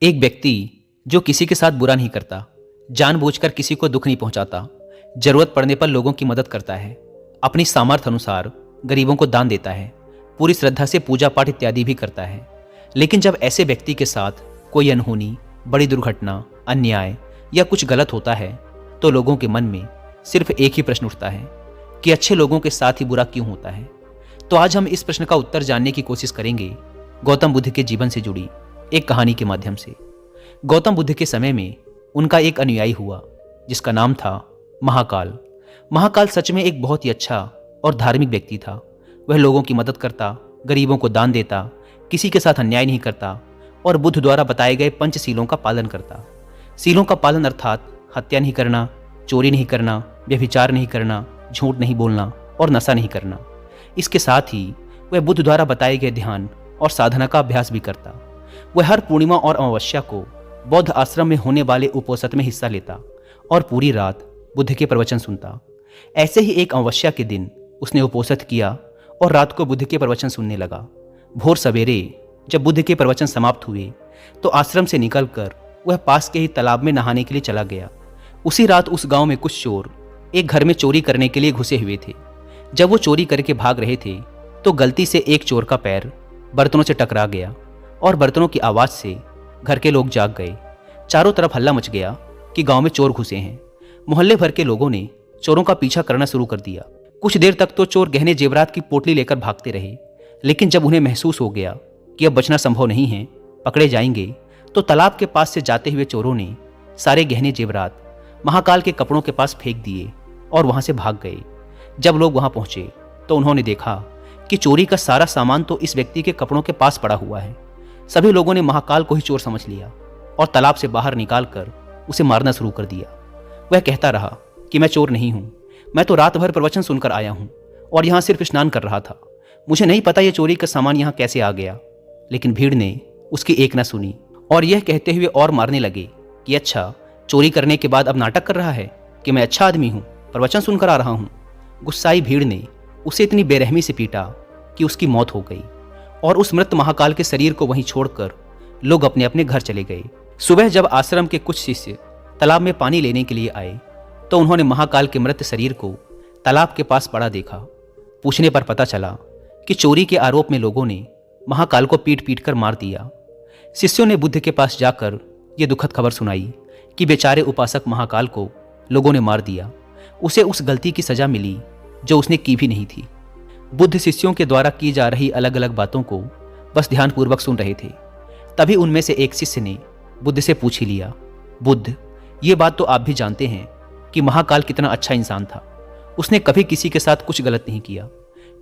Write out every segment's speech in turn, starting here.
एक व्यक्ति जो किसी के साथ बुरा नहीं करता, जानबूझकर किसी को दुख नहीं पहुंचाता, जरूरत पड़ने पर लोगों की मदद करता है, अपनी सामर्थ्य अनुसार गरीबों को दान देता है, पूरी श्रद्धा से पूजा पाठ इत्यादि भी करता है। लेकिन जब ऐसे व्यक्ति के साथ कोई अनहोनी, बड़ी दुर्घटना, अन्याय या कुछ गलत होता है तो लोगों के मन में सिर्फ एक ही प्रश्न उठता है कि अच्छे लोगों के साथ ही बुरा क्यों होता है। तो आज हम इस प्रश्न का उत्तर जानने की कोशिश करेंगे गौतम बुद्ध के जीवन से जुड़ी एक कहानी के माध्यम से। गौतम बुद्ध के समय में उनका एक अनुयायी हुआ जिसका नाम था महाकाल। महाकाल सच में एक बहुत ही अच्छा और धार्मिक व्यक्ति था। वह लोगों की मदद करता, गरीबों को दान देता, किसी के साथ अन्याय नहीं करता और बुद्ध द्वारा बताए गए पंचशीलों का पालन करता। सीलों का पालन अर्थात हत्या नहीं करना, चोरी नहीं करना, व्यभिचार नहीं करना, झूठ नहीं बोलना और नशा नहीं करना। इसके साथ ही वह बुद्ध द्वारा बताए गए ध्यान और साधना का अभ्यास भी करता। वह हर पूर्णिमा और अमावस्या को बौद्ध आश्रम में होने वाले उपोषण में हिस्सा लेता और पूरी रात बुद्ध के प्रवचन सुनता। ऐसे ही एक अमावस्या के दिन उसने उपोषण किया और रात को बुद्ध के प्रवचन सुनने लगा। भोर सवेरे जब बुद्ध के प्रवचन समाप्त हुए तो आश्रम से निकलकर वह पास के ही तालाब में नहाने के लिए चला गया। उसी रात उस गांव में कुछ चोर एक घर में चोरी करने के लिए घुसे हुए थे। जब वो चोरी करके भाग रहे थे तो गलती से एक चोर का पैर बर्तनों से टकरा गया और बर्तनों की आवाज़ से घर के लोग जाग गए। चारों तरफ हल्ला मच गया कि गांव में चोर घुसे हैं। मोहल्ले भर के लोगों ने चोरों का पीछा करना शुरू कर दिया। कुछ देर तक तो चोर गहने जेवरात की पोटली लेकर भागते रहे, लेकिन जब उन्हें महसूस हो गया कि अब बचना संभव नहीं है, पकड़े जाएंगे, तो तालाब के पास से जाते हुए चोरों ने सारे गहने जेवरात महाकाल के कपड़ों के पास फेंक दिए और वहां से भाग गए। जब लोग वहां पहुंचे तो उन्होंने देखा कि चोरी का सारा सामान तो इस व्यक्ति के कपड़ों के पास पड़ा हुआ है। सभी लोगों ने महाकाल को ही चोर समझ लिया और तालाब से बाहर निकालकर उसे मारना शुरू कर दिया। वह कहता रहा कि मैं चोर नहीं हूं, मैं तो रात भर प्रवचन सुनकर आया हूं और यहां सिर्फ स्नान कर रहा था। मुझे नहीं पता ये चोरी का सामान यहां कैसे आ गया। लेकिन भीड़ ने उसकी एक न सुनी और यह कहते हुए और मारने लगे कि अच्छा, चोरी करने के बाद अब नाटक कर रहा है कि मैं अच्छा आदमी हूं, प्रवचन सुनकर आ रहा हूं। गुस्साई भीड़ ने उसे इतनी बेरहमी से पीटा कि उसकी मौत हो गई और उस मृत महाकाल के शरीर को वहीं छोड़कर लोग अपने अपने घर चले गए। सुबह जब आश्रम के कुछ शिष्य तालाब में पानी लेने के लिए आए तो उन्होंने महाकाल के मृत शरीर को तालाब के पास पड़ा देखा। पूछने पर पता चला कि चोरी के आरोप में लोगों ने महाकाल को पीट पीट कर मार दिया। शिष्यों ने बुद्ध के पास जाकर ये दुखद खबर सुनाई कि बेचारे उपासक महाकाल को लोगों ने मार दिया। उसे उस गलती की सजा मिली जो उसने की भी नहीं थी। बुद्ध शिष्यों के द्वारा की जा रही अलग अलग बातों को बस ध्यानपूर्वक सुन रहे थे। तभी उनमें से एक शिष्य ने बुद्ध से पूछ ही लिया, बुद्ध, ये बात तो आप भी जानते हैं कि महाकाल कितना अच्छा इंसान था। उसने कभी किसी के साथ कुछ गलत नहीं किया,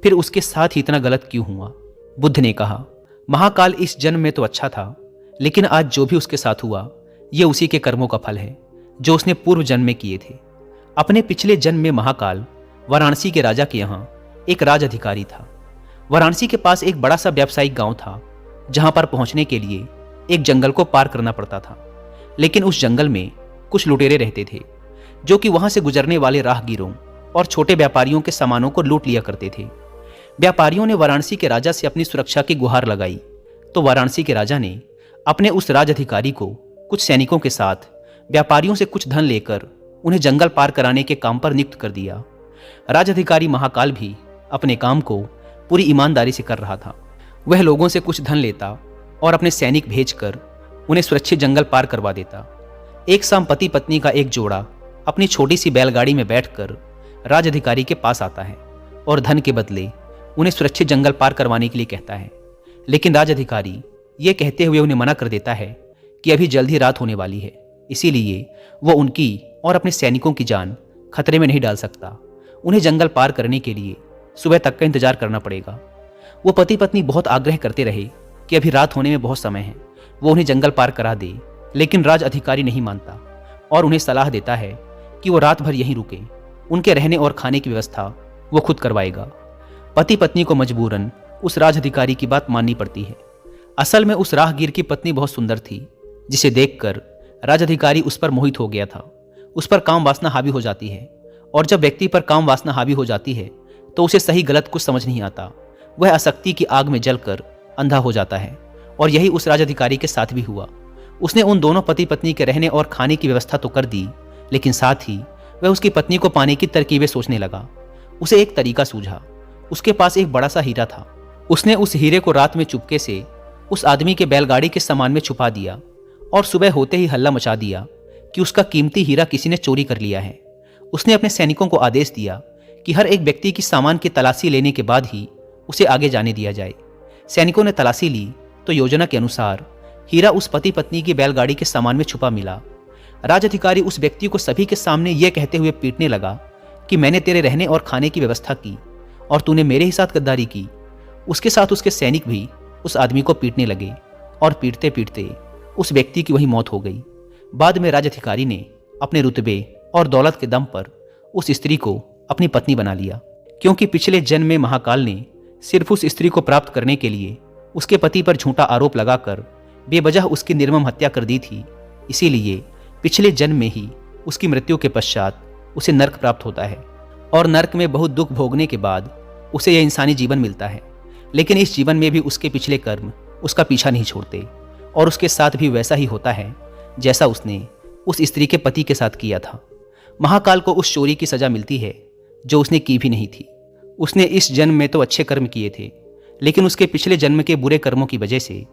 फिर उसके साथ ही इतना गलत क्यों हुआ? बुद्ध ने कहा, महाकाल इस जन्म में तो अच्छा था, लेकिन आज जो भी उसके साथ हुआ ये उसी के कर्मों का फल है जो उसने पूर्व जन्म में किए थे। अपने पिछले जन्म में महाकाल वाराणसी के राजा के यहाँ एक राज अधिकारी था। वाराणसी के पास एक बड़ा सा व्यावसायिक गांव था जहां पर पहुंचने के लिए एक जंगल को पार करना पड़ता था। लेकिन उस जंगल में कुछ लुटेरे रहते थे जो कि वहां से गुजरने वाले राहगीरों और छोटे व्यापारियों के सामानों को लूट लिया करते थे। व्यापारियों ने वाराणसी के राजा से अपनी सुरक्षा की गुहार लगाई तो वाराणसी के राजा ने अपने उस राज अधिकारी को कुछ सैनिकों के साथ व्यापारियों से कुछ धन लेकर उन्हें जंगल पार कराने के काम पर नियुक्त कर दिया। राज अधिकारी महाकाल भी अपने काम को पूरी ईमानदारी से कर रहा था। वह लोगों से कुछ धन लेता और अपने सैनिक भेजकर उन्हें सुरक्षित जंगल पार करवा देता। एक शाम पति पत्नी का एक जोड़ा अपनी छोटी सी बैलगाड़ी में बैठकर राज अधिकारी के पास आता है और धन के बदले उन्हें सुरक्षित जंगल पार करवाने के लिए कहता है। लेकिन राज अधिकारी ये कहते हुए उन्हें मना कर देता है कि अभी जल्द ही रात होने वाली है, इसीलिए वो उनकी और अपने सैनिकों की जान खतरे में नहीं डाल सकता। उन्हें जंगल पार करने के लिए सुबह तक का इंतजार करना पड़ेगा। वो पति पत्नी बहुत आग्रह करते रहे कि अभी रात होने में बहुत समय है, वो उन्हें जंगल पार करा दे, लेकिन राज अधिकारी नहीं मानता और उन्हें सलाह देता है कि वो रात भर यहीं रुके। उनके रहने और खाने की व्यवस्था वो खुद करवाएगा। पति पत्नी को मजबूरन उस राज अधिकारी की बात माननी पड़ती है। असल में उस राहगीर की पत्नी बहुत सुंदर थी, जिसे देखकर राज अधिकारी उस पर मोहित हो गया था। उस पर काम वासना हावी हो जाती है और जब व्यक्ति पर काम वासना हावी हो जाती है तो उसे सही गलत कुछ समझ नहीं आता। वह आसक्ति की आग में जलकर अंधा हो जाता है और यही उस राज अधिकारी के साथ भी हुआ। उसने उन दोनों पति पत्नी के रहने और खाने की व्यवस्था तो कर दी, लेकिन साथ ही वह उसकी पत्नी को पाने की तरकीबें सोचने लगा। उसे एक तरीका सूझा। उसके पास एक बड़ा सा हीरा था। उसने उस हीरे को रात में चुपके से उस आदमी के बैलगाड़ी के सामान में छुपा दिया और सुबह होते ही हल्ला मचा दिया कि उसका कीमती हीरा किसी ने चोरी कर लिया है। उसने अपने सैनिकों को आदेश दिया कि हर एक व्यक्ति की सामान की तलाशी लेने के बाद ही उसे आगे जाने दिया जाए। सैनिकों ने तलाशी ली तो योजना के अनुसार हीरा उस पति पत्नी की बैलगाड़ी के सामान में छुपा मिला। राज अधिकारी उस व्यक्ति को सभी के सामने यह कहते हुए पीटने लगा कि मैंने तेरे रहने और खाने की व्यवस्था की और तूने मेरे ही साथ गद्दारी की। उसके साथ उसके सैनिक भी उस आदमी को पीटने लगे और पीटते पीटते उस व्यक्ति की वही मौत हो गई। बाद में राज अधिकारी ने अपने रुतबे और दौलत के दम पर उस स्त्री को अपनी पत्नी बना लिया, क्योंकि पिछले जन्म में महाकाल ने सिर्फ उस स्त्री को प्राप्त करने के लिए उसके पति पर झूठा आरोप लगाकर बेवजह उसकी निर्मम हत्या कर दी थी। इसीलिए पिछले जन्म में ही उसकी मृत्यु के पश्चात उसे नर्क प्राप्त होता है और नर्क में बहुत दुख भोगने के बाद उसे यह इंसानी जीवन मिलता है। लेकिन इस जीवन में भी उसके पिछले कर्म उसका पीछा नहीं छोड़ते और उसके साथ भी वैसा ही होता है जैसा उसने उस स्त्री के पति के साथ किया था। महाकाल को उस चोरी की सजा मिलती है जो उसने की भी नहीं थी। उसने इस जन्म में तो अच्छे कर्म किए थे, लेकिन उसके पिछले जन्म के बुरे कर्मों की वजह से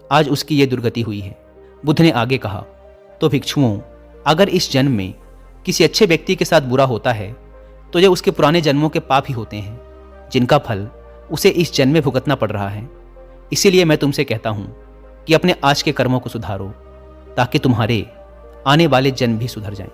आज उसकी ये दुर्गति हुई है। बुद्ध ने आगे कहा, तो भिक्षुओं, अगर इस जन्म में किसी अच्छे व्यक्ति के साथ बुरा होता है तो यह उसके पुराने जन्मों के पाप ही होते हैं, जिनका फल उसे इस जन्म में भुगतना पड़ रहा है। इसीलिए मैं तुमसे कहता हूं कि अपने आज के कर्मों को सुधारो, ताकि तुम्हारे आने वाले जन्म भी सुधर जाएं।